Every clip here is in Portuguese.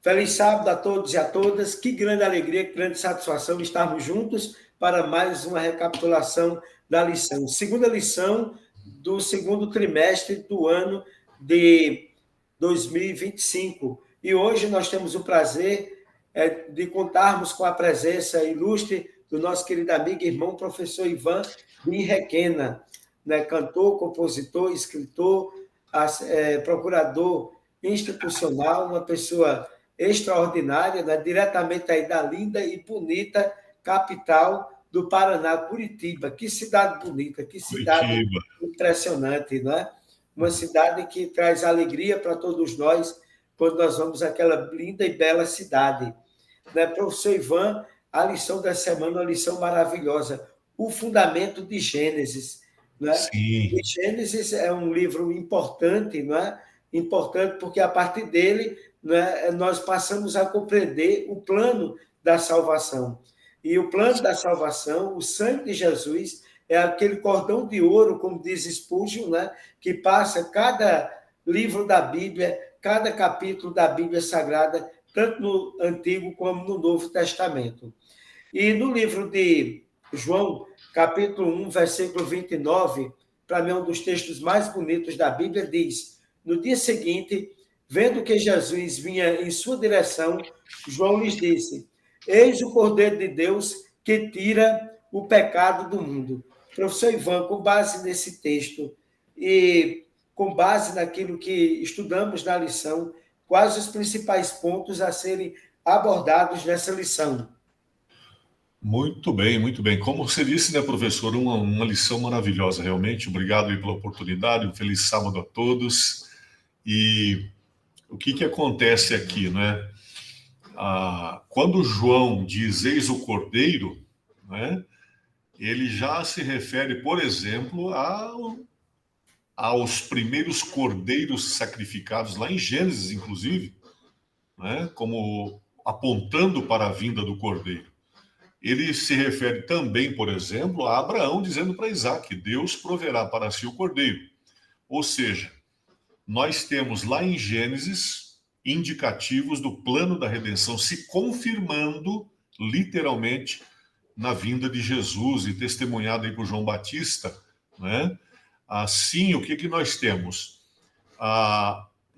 Feliz sábado a todos e a todas. Que grande alegria, que grande satisfação estarmos juntos para mais uma recapitulação da lição. Segunda lição do segundo trimestre do ano de 2025. E hoje nós temos o prazer de contarmos com a presença ilustre do nosso querido amigo e irmão professor Ivan Bin Requena, né? Cantor, compositor, escritor, procurador institucional, uma pessoa extraordinária, né? Diretamente aí da linda e bonita capital do Paraná, Curitiba. Que cidade bonita, que cidade Curitiba. Impressionante, não é? Uma cidade que traz alegria para todos nós quando nós vamos àquela linda e bela cidade. Né? Professor Ivan, a lição da semana é uma lição maravilhosa, o fundamento de Gênesis. Né? Sim. E Gênesis é um livro importante, não é? Importante porque a partir dele, né, nós passamos a compreender o plano da salvação. E o plano da salvação, o sangue de Jesus, é aquele cordão de ouro, como diz Spurgeon, né, que passa cada livro da Bíblia, cada capítulo da Bíblia Sagrada, tanto no Antigo como no Novo Testamento. E no livro de João, capítulo 1, versículo 29, para mim é um dos textos mais bonitos da Bíblia, diz: no dia seguinte, vendo que Jesus vinha em sua direção, João lhes disse: eis o Cordeiro de Deus que tira o pecado do mundo. Professor Ivan, com base nesse texto e com base naquilo que estudamos na lição, quais os principais pontos a serem abordados nessa lição? Muito bem, muito bem. Como você disse, né, professor, uma lição maravilhosa, realmente. Obrigado aí pela oportunidade, um feliz sábado a todos. E o que acontece aqui, né? Quando João diz eis o Cordeiro, né, ele já se refere, por exemplo, aos primeiros cordeiros sacrificados lá em Gênesis, inclusive, né, como apontando para a vinda do Cordeiro. Ele se refere também, por exemplo, a Abraão, dizendo para Isaac: Deus proverá para si o cordeiro. Ou seja, nós temos lá em Gênesis indicativos do plano da redenção se confirmando literalmente na vinda de Jesus e testemunhado aí por João Batista, né? Assim, o que nós temos?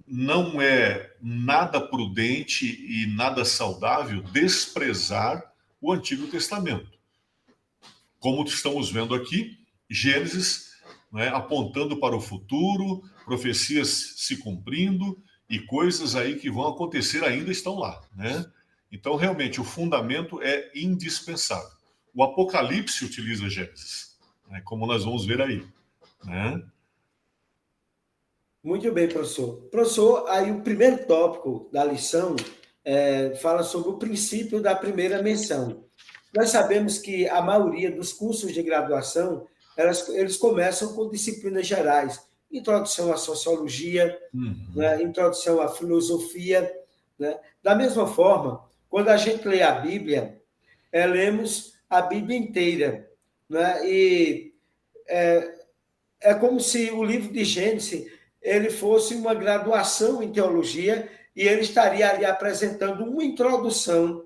Não é nada prudente e nada saudável desprezar o Antigo Testamento. Como estamos vendo aqui, Gênesis, né, apontando para o futuro, profecias se cumprindo e coisas aí que vão acontecer ainda estão lá, né? Então, realmente, o fundamento é indispensável. O Apocalipse utiliza Gênesis, né, como nós vamos ver aí, né? Muito bem, professor. Professor, aí o primeiro tópico da lição fala sobre o princípio da primeira menção. Nós sabemos que a maioria dos cursos de graduação, eles começam com disciplinas gerais, introdução à sociologia, né, introdução à filosofia. Né? Da mesma forma, quando a gente lê a Bíblia, lemos a Bíblia inteira. Né? E é como se o livro de Gênesis ele fosse uma graduação em teologia e ele estaria ali apresentando uma introdução.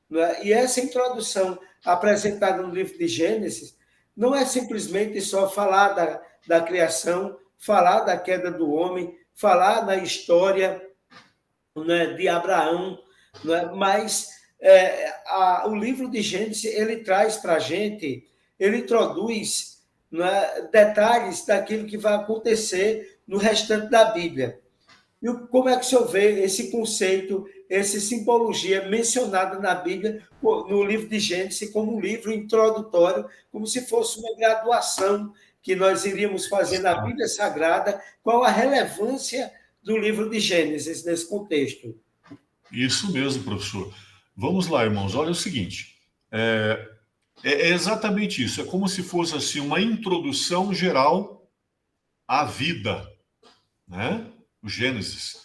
Né? E essa introdução apresentada no livro de Gênesis não é simplesmente só falar da criação, falar da queda do homem, falar da história, né, de Abraão, né? Mas o livro de Gênesis ele traz para a gente, ele introduz, né, detalhes daquilo que vai acontecer no restante da Bíblia. E como é que o senhor vê esse conceito, essa simbologia mencionada na Bíblia, no livro de Gênesis, como um livro introdutório, como se fosse uma graduação que nós iríamos fazer na Bíblia Sagrada? Qual a relevância do livro de Gênesis nesse contexto? Isso mesmo, professor. Vamos lá, irmãos. Olha o seguinte. É exatamente isso. É como se fosse assim uma introdução geral à vida, né? O Gênesis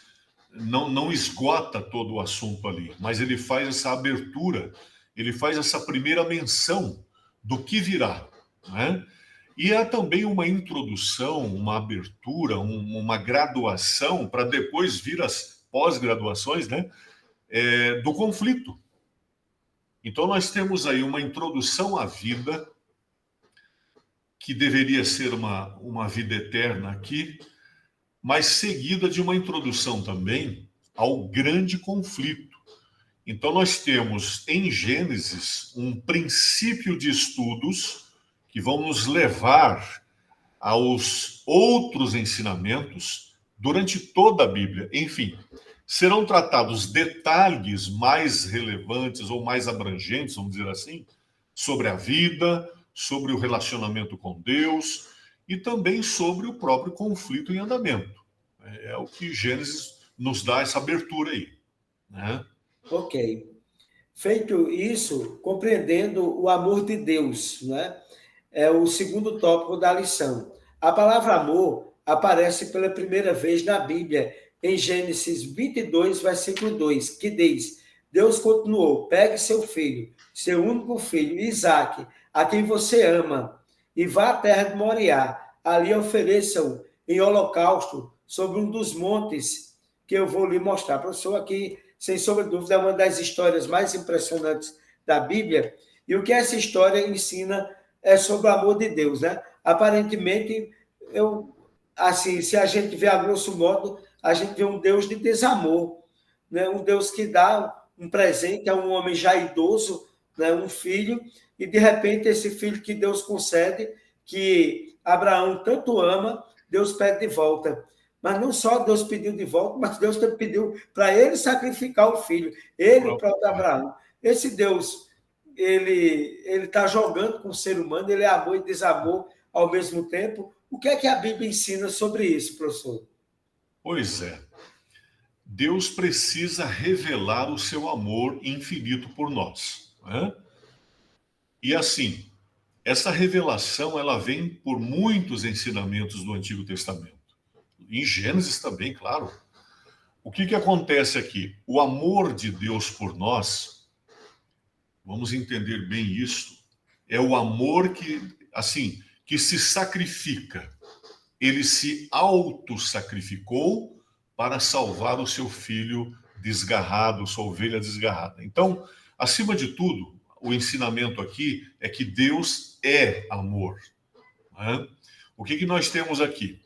não esgota todo o assunto ali, mas ele faz essa abertura, ele faz essa primeira menção do que virá, né? E é também uma introdução, uma abertura, uma graduação para depois vir as pós-graduações, né? do conflito. Então, nós temos aí uma introdução à vida, que deveria ser uma vida eterna aqui, mas seguida de uma introdução também ao grande conflito. Então, nós temos em Gênesis um princípio de estudos que vão nos levar aos outros ensinamentos durante toda a Bíblia. Enfim, serão tratados detalhes mais relevantes ou mais abrangentes, vamos dizer assim, sobre a vida, sobre o relacionamento com Deus e também sobre o próprio conflito em andamento. É o que Gênesis nos dá essa abertura aí, né? Ok. Feito isso, compreendendo o amor de Deus, né? É o segundo tópico da lição. A palavra amor aparece pela primeira vez na Bíblia, em Gênesis 22, versículo 2, que diz: Deus continuou, pegue seu filho, seu único filho, Isaque, a quem você ama, e vá à terra de Moriá, ali ofereça-o em holocausto sobre um dos montes que eu vou lhe mostrar. Professor, aqui, sem sombra de dúvida, é uma das histórias mais impressionantes da Bíblia, e o que essa história ensina é sobre o amor de Deus, né? Aparentemente, assim, se a gente vê a grosso modo, a gente vê um Deus de desamor, né? Um Deus que dá um presente a um homem já idoso, né? Um filho, e de repente esse filho que Deus concede, que Abraão tanto ama, Deus pede de volta. Mas não só Deus pediu de volta, mas Deus também pediu para ele sacrificar o filho, ele, o próprio Abraão. Esse Deus, ele está jogando com o ser humano, ele é amor e desamor ao mesmo tempo. O que é que a Bíblia ensina sobre isso, professor? Pois é. Deus precisa revelar o seu amor infinito por nós, né? E assim, essa revelação ela vem por muitos ensinamentos do Antigo Testamento. Em Gênesis também, claro. O que acontece aqui? O amor de Deus por nós, vamos entender bem isso, é o amor que, assim, que se sacrifica. Ele se auto-sacrificou para salvar o seu filho desgarrado, sua ovelha desgarrada. Então, acima de tudo, o ensinamento aqui é que Deus é amor, né? O que nós temos aqui?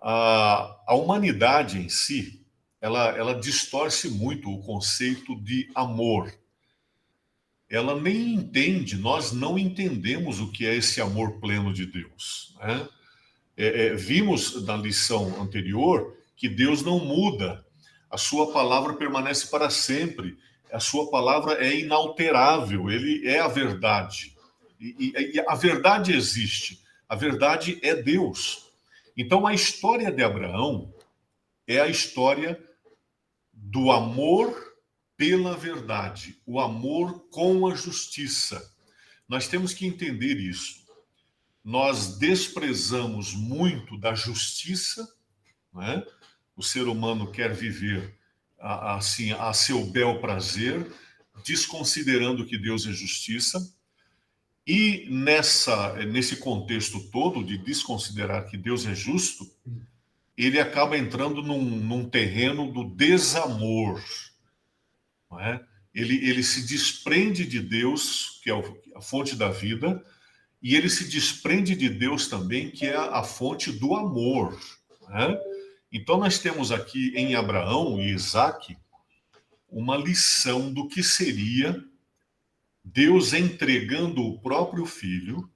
A humanidade em si, ela distorce muito o conceito de amor. Ela nem entende, nós não entendemos o que é esse amor pleno de Deus, né? Vimos na lição anterior que Deus não muda, a sua palavra permanece para sempre, a sua palavra é inalterável, ele é a verdade. E a verdade existe, a verdade é Deus. Então a história de Abraão é a história do amor pela verdade, o amor com a justiça. Nós temos que entender isso. Nós desprezamos muito da justiça, né? O ser humano quer viver assim a seu bel prazer, desconsiderando que Deus é justiça. E nesse contexto todo de desconsiderar que Deus é justo, ele acaba entrando num terreno do desamor, não é? Ele se desprende de Deus, que é a fonte da vida, e ele se desprende de Deus também, que é a fonte do amor, né? Então, nós temos aqui em Abraão e Isaque uma lição do que seria Deus entregando o próprio filho,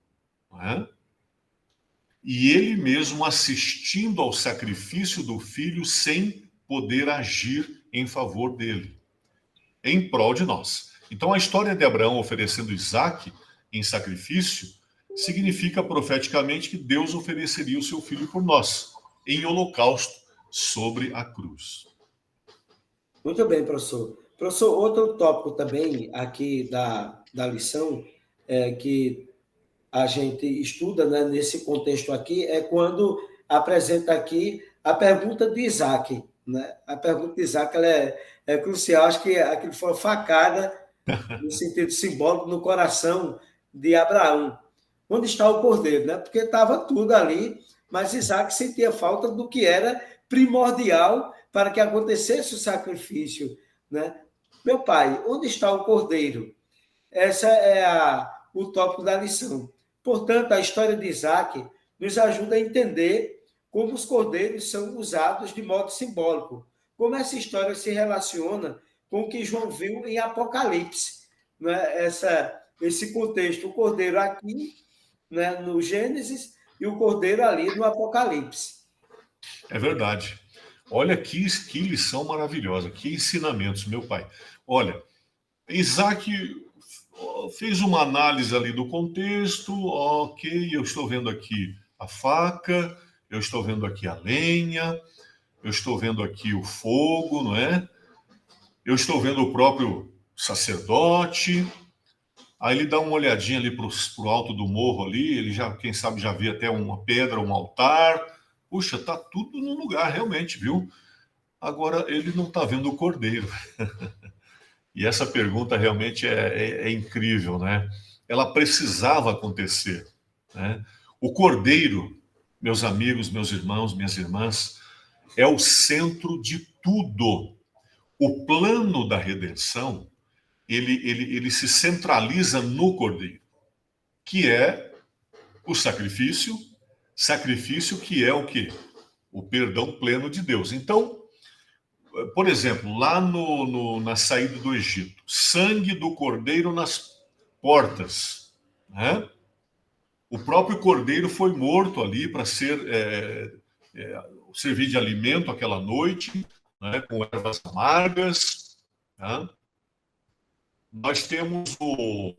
né? E ele mesmo assistindo ao sacrifício do filho sem poder agir em favor dele, em prol de nós. Então, a história de Abraão oferecendo Isaque em sacrifício significa profeticamente que Deus ofereceria o seu filho por nós, em holocausto, sobre a cruz. Muito bem, professor. Professor, outro tópico também aqui da lição, que a gente estuda, né, nesse contexto aqui, é quando apresenta aqui a pergunta de Isaac, né? A pergunta de Isaac ela é crucial, acho que aquilo foi uma facada, no sentido simbólico, no coração de Abraão. Onde está o cordeiro, né? Porque estava tudo ali, mas Isaac sentia falta do que era primordial para que acontecesse o sacrifício, né? Meu pai, onde está o cordeiro? Essa é o tópico da lição. Portanto, a história de Isaac nos ajuda a entender como os cordeiros são usados de modo simbólico, como essa história se relaciona com o que João viu em Apocalipse, né? Esse contexto, o cordeiro aqui, né, no Gênesis, e o cordeiro ali no Apocalipse. É verdade. Olha que lição maravilhosa, que ensinamentos, meu pai. Olha, Isaac fez uma análise ali do contexto, ok, eu estou vendo aqui a faca, eu estou vendo aqui a lenha, eu estou vendo aqui o fogo, não é? Eu estou vendo o próprio sacerdote. Aí ele dá uma olhadinha ali para o alto do morro ali, ele já, quem sabe, já vê até uma pedra, um altar. Puxa, tá tudo no lugar, realmente, viu? Agora, ele não está vendo o cordeiro. E essa pergunta realmente é incrível, né? Ela precisava acontecer, né? O cordeiro, meus amigos, meus irmãos, minhas irmãs, é o centro de tudo. O plano da redenção, ele se centraliza no cordeiro, que é o sacrifício que é o quê? O perdão pleno de Deus. Então, por exemplo, lá na saída do Egito, sangue do cordeiro nas portas, né? O próprio cordeiro foi morto ali para servir de alimento aquela noite, né? Com ervas amargas, né? Nós temos o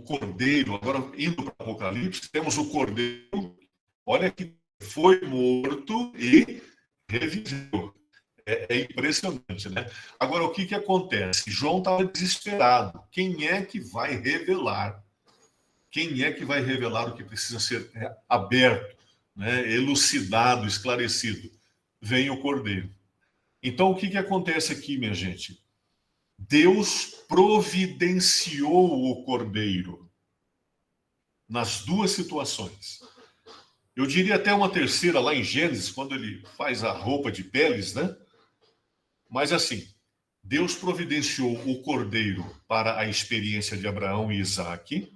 cordeiro, agora indo para o Apocalipse, temos o cordeiro, olha que foi morto e reviveu. É impressionante, né? Agora, o que acontece? João estava desesperado. Quem é que vai revelar? Quem é que vai revelar o que precisa ser aberto, né? Elucidado, esclarecido? Vem o Cordeiro. Então, o que acontece aqui, minha gente? Deus providenciou o Cordeiro nas duas situações. Eu diria até uma terceira lá em Gênesis, quando ele faz a roupa de peles, né? Mas assim, Deus providenciou o cordeiro para a experiência de Abraão e Isaque,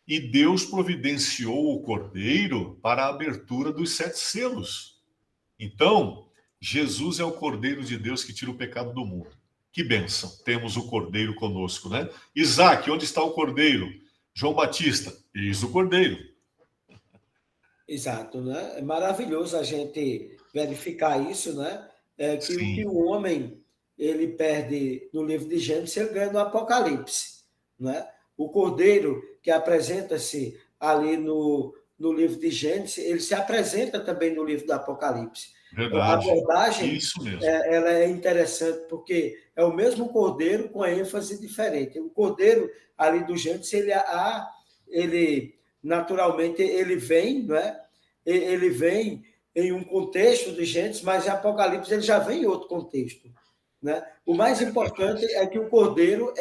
e Deus providenciou o cordeiro para a abertura dos 7 selos. Então, Jesus é o cordeiro de Deus que tira o pecado do mundo. Que bênção, temos o cordeiro conosco, né? Isaque, onde está o cordeiro? João Batista, eis o cordeiro. Exato, né? É maravilhoso a gente verificar isso, né? Que o que Sim, o homem ele perde no livro de Gênesis, ele ganha no Apocalipse, né? O cordeiro que apresenta-se ali no livro de Gênesis, ele se apresenta também no livro do Apocalipse. A verdade. abordagem Isso mesmo. ela é interessante porque é o mesmo cordeiro com ênfase diferente. O cordeiro ali do Gênesis, ele naturalmente ele vem, não é? Ele vem em um contexto de Gênesis, mas em Apocalipse ele já vem em outro contexto, né? O mais importante é que no cordeiro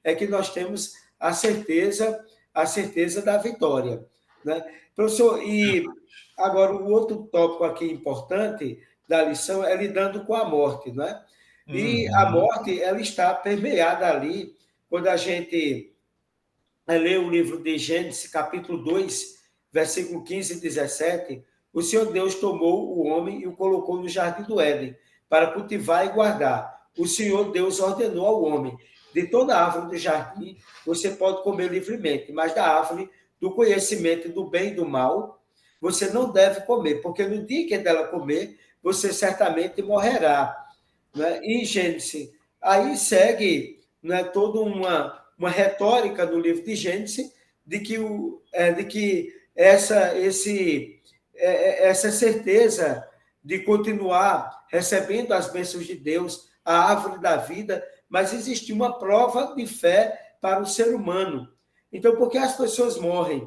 é que nós temos a certeza da vitória, né? Professor, e agora o outro tópico aqui importante da lição é lidando com a morte, né? E a Uhum. morte ela está permeada ali quando a gente ler o livro de Gênesis, capítulo 2, versículo 15 e 17, o Senhor Deus tomou o homem e o colocou no jardim do Éden para cultivar e guardar. O Senhor Deus ordenou ao homem: de toda árvore do jardim você pode comer livremente, mas da árvore do conhecimento do bem e do mal você não deve comer, porque no dia que dela comer, você certamente morrerá. Né? E Gênesis, aí segue, né, toda uma retórica do livro de Gênesis de que essa certeza de continuar recebendo as bênçãos de Deus, a árvore da vida, mas existia uma prova de fé para o ser humano. Então, por que as pessoas morrem?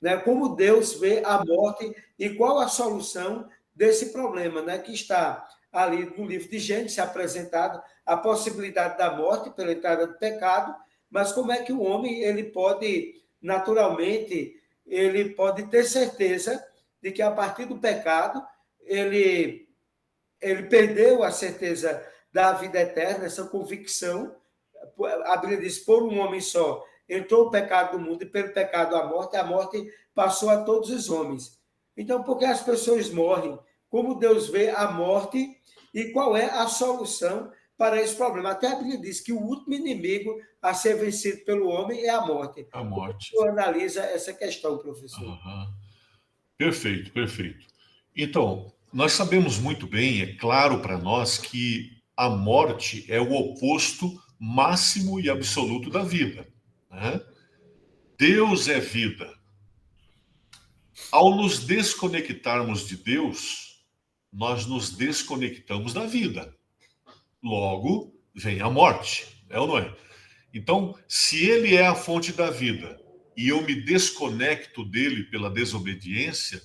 Né? Como Deus vê a morte e qual a solução desse problema, né? Que está ali no livro de Gênesis apresentado a possibilidade da morte pela entrada do pecado, mas como é que o homem ele pode naturalmente ele pode ter certeza de que a partir do pecado ele perdeu a certeza da vida eterna, essa convicção. A Bíblia diz, por um homem só entrou o pecado do mundo, e pelo pecado a morte passou a todos os homens. Então, por que as pessoas morrem? Como Deus vê a morte e qual é a solução para esse problema? Até a Bíblia diz que o último inimigo a ser vencido pelo homem é a morte. A morte. Como analisa essa questão, professor? Uhum. Perfeito, perfeito. Então, nós sabemos muito bem, é claro para nós, que a morte é o oposto máximo e absoluto da vida, né? Deus é vida. Ao nos desconectarmos de Deus, nós nos desconectamos da vida. Logo, vem a morte, é ou não é? Então, se ele é a fonte da vida e eu me desconecto dele pela desobediência,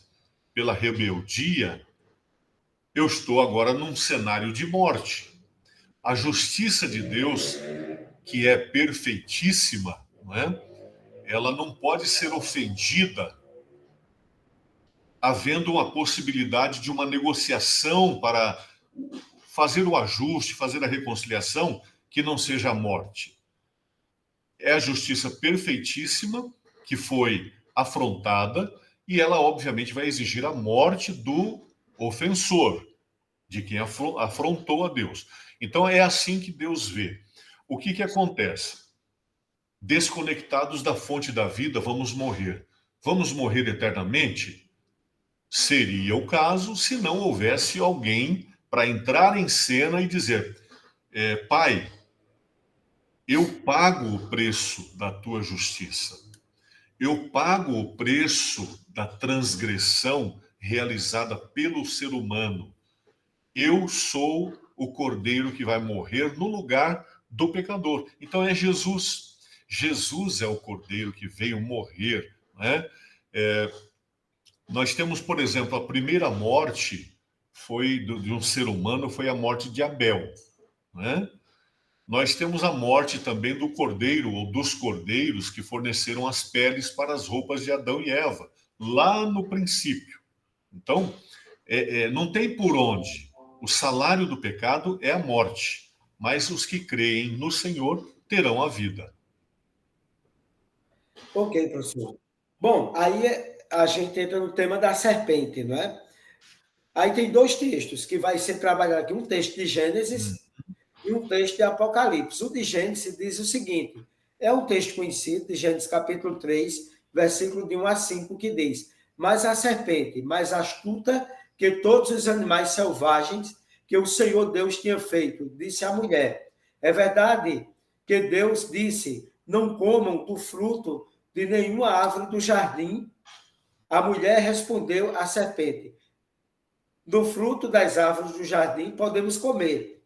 pela rebeldia, eu estou agora num cenário de morte. A justiça de Deus, que é perfeitíssima, não é? Ela não pode ser ofendida havendo uma possibilidade de uma negociação para fazer o ajuste, fazer a reconciliação, que não seja a morte. É a justiça perfeitíssima que foi afrontada e ela, obviamente, vai exigir a morte do ofensor, de quem afrontou a Deus. Então, é assim que Deus vê. O que acontece? Desconectados da fonte da vida, vamos morrer. Vamos morrer eternamente? Seria o caso se não houvesse alguém para entrar em cena e dizer: Pai, eu pago o preço da tua justiça. Eu pago o preço da transgressão realizada pelo ser humano. Eu sou o cordeiro que vai morrer no lugar do pecador. Então é Jesus. Jesus é o cordeiro que veio morrer, né? Nós temos, por exemplo, a primeira morte foi de um ser humano, foi a morte de Abel, né? Nós temos a morte também do cordeiro ou dos cordeiros que forneceram as peles para as roupas de Adão e Eva, lá no princípio. Então, não tem por onde. O salário do pecado é a morte, mas os que creem no Senhor terão a vida. Ok, professor. Bom, aí a gente entra no tema da serpente, não é? Aí tem dois textos que vai ser trabalhado aqui, um texto de Gênesis e um texto de Apocalipse. O de Gênesis diz o seguinte, é um texto conhecido, de Gênesis capítulo 3, versículo de 1 a 5, que diz: mas a serpente, mais astuta que todos os animais selvagens que o Senhor Deus tinha feito, disse à mulher: é verdade que Deus disse, não comam do fruto de nenhuma árvore do jardim? A mulher respondeu à serpente: do fruto das árvores do jardim podemos comer,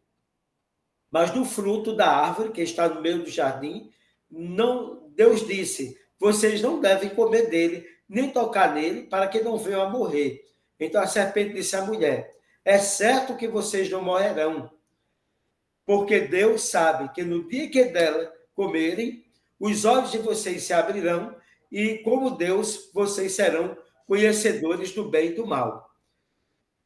mas do fruto da árvore que está no meio do jardim, não. Deus disse: vocês não devem comer dele, nem tocar nele, para que não venham a morrer. Então a serpente disse à mulher: é certo que vocês não morrerão, porque Deus sabe que no dia que dela comerem, os olhos de vocês se abrirão, e como Deus, vocês serão conhecedores do bem e do mal.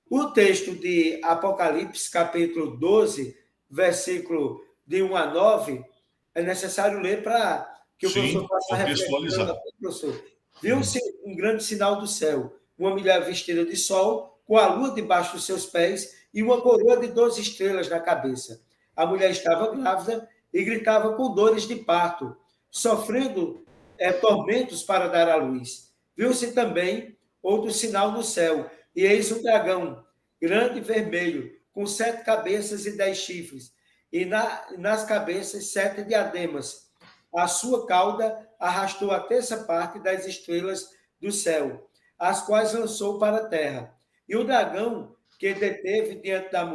O texto de Apocalipse, capítulo 12, versículo de 1 a 9, é necessário ler para que o professor faça a reflexão. Professor, viu-se um grande sinal do céu, uma mulher vestida de sol, com a lua debaixo dos seus pés e uma coroa de 12 estrelas na cabeça. A mulher estava grávida e gritava com dores de parto, sofrendo tormentos para dar à luz. Viu-se também outro sinal no céu, e eis um dragão, grande e vermelho, com 7 cabeças e 10 chifres, e nas cabeças 7 diademas. A sua cauda arrastou a terça parte das estrelas do céu, as quais lançou para a terra. E o dragão que deteve diante da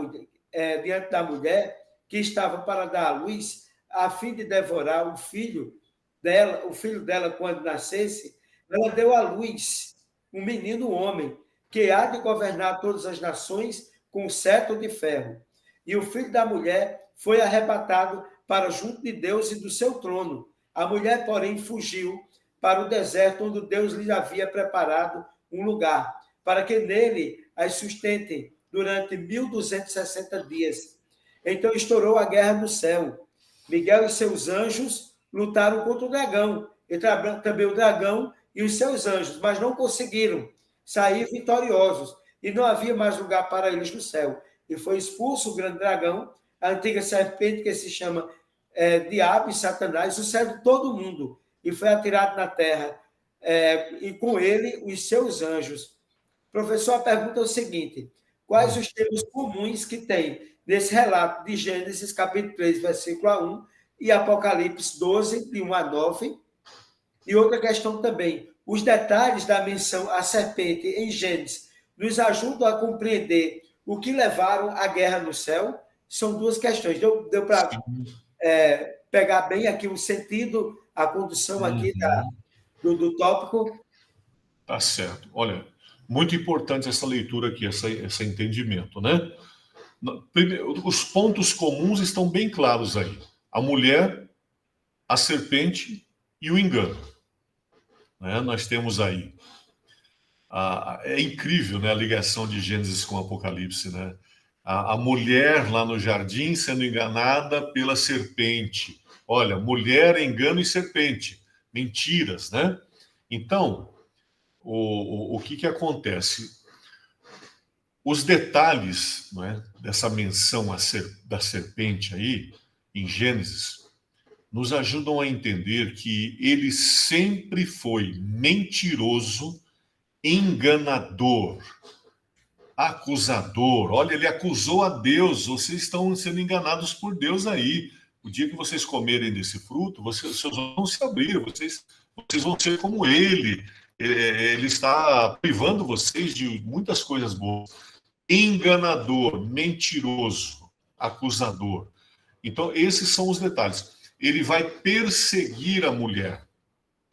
mulher, que estava para dar à luz, a fim de devorar o filho dela quando nascesse, ela deu à luz um menino homem, que há de governar todas as nações com cetro de ferro. E o filho da mulher foi arrebatado para junto de Deus e do seu trono. A mulher, porém, fugiu para o deserto, onde Deus lhe havia preparado um lugar, para que nele as sustentem durante 1260 dias. Então estourou a guerra no céu. Miguel e seus anjos lutaram contra o dragão, e também o dragão e os seus anjos, mas não conseguiram sair vitoriosos, e não havia mais lugar para eles no céu. E foi expulso o grande dragão, a antiga serpente que se chama Diabo e Satanás, o céu de todo mundo, e foi atirado na terra, e com ele os seus anjos. Professor, a pergunta é o seguinte: quais os termos comuns que tem nesse relato de Gênesis, capítulo 3, versículo 1, e Apocalipse 12, de 1 a 9? E outra questão também, os detalhes da menção à serpente em Gênesis nos ajudam a compreender o que levaram à guerra no céu? São duas questões. Deu para pegar bem aqui o sentido, a condução aqui do tópico? Tá certo. Olha, muito importante essa leitura aqui, esse entendimento, né? Primeiro, os pontos comuns estão bem claros aí. A mulher, a serpente e o engano. Né? Nós temos aí. É incrível, né, a ligação de Gênesis com Apocalipse, né? A mulher lá no jardim sendo enganada pela serpente. Olha, mulher, engano e serpente. Mentiras, né? Então, o que acontece? Os detalhes, não é, dessa menção da serpente aí, em Gênesis, nos ajudam a entender que ele sempre foi mentiroso, enganador, acusador. Olha, ele acusou a Deus. Vocês estão sendo enganados por Deus aí. O dia que vocês comerem desse fruto, seus olhos vão se abrir, vocês vão ser como ele. Ele está privando vocês de muitas coisas boas. Enganador, mentiroso, acusador. Então, esses são os detalhes. Ele vai perseguir a mulher.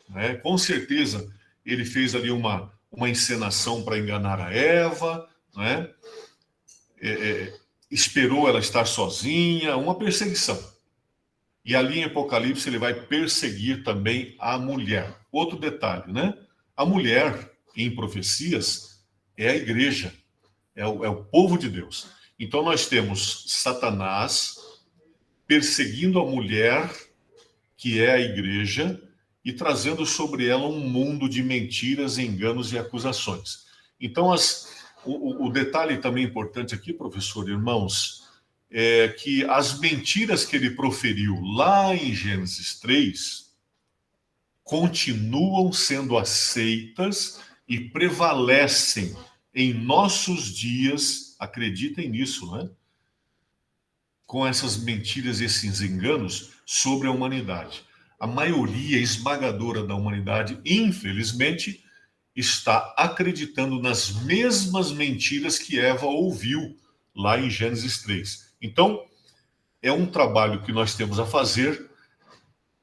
Né? Com certeza, ele fez ali uma encenação para enganar a Eva, né? Esperou ela estar sozinha, uma perseguição. E ali em Apocalipse ele vai perseguir também a mulher. Outro detalhe, né? A mulher, em profecias, é a igreja, é o povo de Deus. Então nós temos Satanás perseguindo a mulher, que é a igreja, e trazendo sobre ela um mundo de mentiras, enganos e acusações. Então, o detalhe também importante aqui, professor, irmãos, é que as mentiras que ele proferiu lá em Gênesis 3 continuam sendo aceitas e prevalecem em nossos dias, acreditem nisso, né? Com essas mentiras e esses enganos sobre a humanidade. A maioria esmagadora da humanidade, infelizmente, está acreditando nas mesmas mentiras que Eva ouviu lá em Gênesis 3. Então, é um trabalho que nós temos a fazer,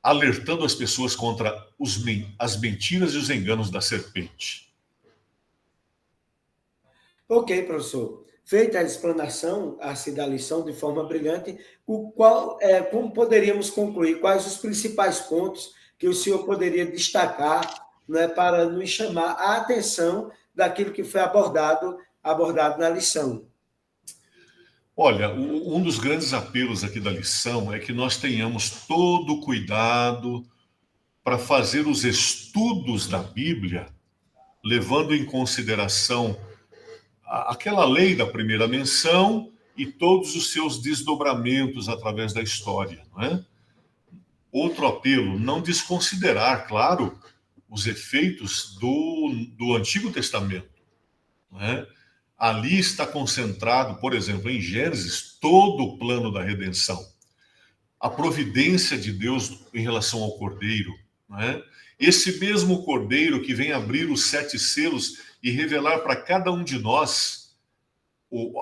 alertando as pessoas contra as mentiras e os enganos da serpente. Ok, professor. Feita a explanação assim, da lição de forma brilhante, como poderíamos concluir? Quais os principais pontos que o senhor poderia destacar, né, para nos chamar a atenção daquilo que foi abordado na lição? Olha, um dos grandes apelos aqui da lição é que nós tenhamos todo o cuidado para fazer os estudos da Bíblia, levando em consideração aquela lei da primeira menção e todos os seus desdobramentos através da história, não é? Outro apelo, não desconsiderar, claro, os efeitos do Antigo Testamento, não é? Ali está concentrado, por exemplo, em Gênesis, todo o plano da redenção. A providência de Deus em relação ao Cordeiro, não é? Esse mesmo Cordeiro que vem abrir os 7 selos e revelar para cada um de nós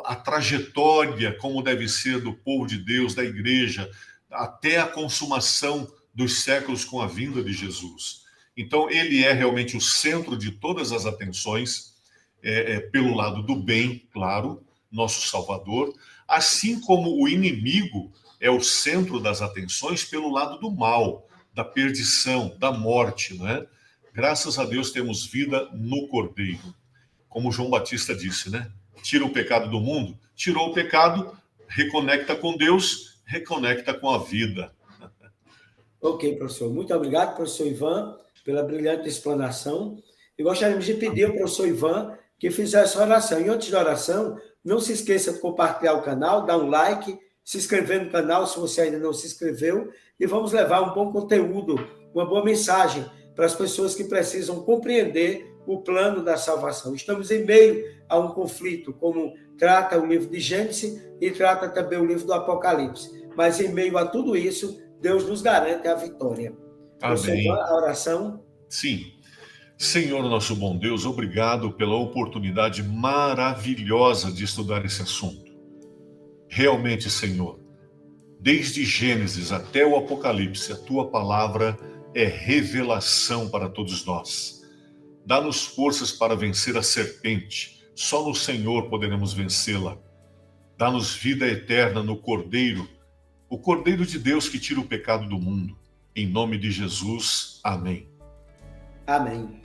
a trajetória, como deve ser do povo de Deus, da igreja, até a consumação dos séculos com a vinda de Jesus. Então, ele é realmente o centro de todas as atenções, pelo lado do bem, claro, nosso Salvador, assim como o inimigo é o centro das atenções pelo lado do mal, da perdição, da morte, né? Graças a Deus temos vida no Cordeiro. Como João Batista disse, né? Tira o pecado do mundo, tirou o pecado reconecta com Deus, reconecta com a vida. Ok, professor. Muito obrigado, professor Ivan, pela brilhante explanação. E gostaríamos de pedir ao professor Ivan que fizesse a oração. E antes da oração, não se esqueça de compartilhar o canal, dar um like, se inscrever no canal se você ainda não se inscreveu, e vamos levar um bom conteúdo, uma boa mensagem para as pessoas que precisam compreender o plano da salvação. Estamos em meio a um conflito, como trata o livro de Gênesis e trata também o livro do Apocalipse. Mas em meio a tudo isso, Deus nos garante a vitória. Amém. A oração? Sim. Senhor, nosso bom Deus, obrigado pela oportunidade maravilhosa de estudar esse assunto. Realmente, Senhor, desde Gênesis até o Apocalipse, a tua palavra é revelação para todos nós. Dá-nos forças para vencer a serpente. Só no Senhor poderemos vencê-la. Dá-nos vida eterna no Cordeiro, o Cordeiro de Deus que tira o pecado do mundo. Em nome de Jesus, amém. Amém.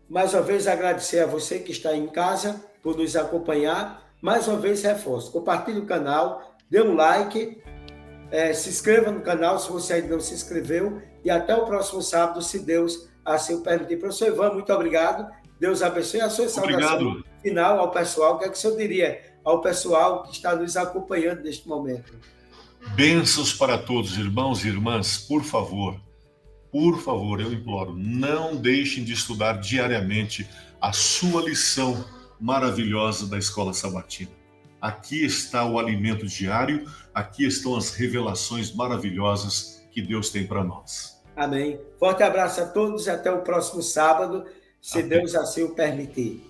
Mais uma vez agradecer a você que está em casa por nos acompanhar. Mais uma vez reforço, compartilhe o canal, dê um like, se inscreva no canal se você ainda não se inscreveu e até o próximo sábado, se Deus assim o permitir. Professor Ivan, muito obrigado. Deus abençoe. A sua saudação final ao pessoal. O que é que o senhor diria ao pessoal que está nos acompanhando neste momento? Bênçãos para todos, irmãos e irmãs. Por favor, eu imploro, não deixem de estudar diariamente a sua lição maravilhosa da Escola Sabatina. Aqui está o alimento diário, aqui estão as revelações maravilhosas que Deus tem para nós. Amém. Forte abraço a todos e até o próximo sábado, se Deus assim o permitir.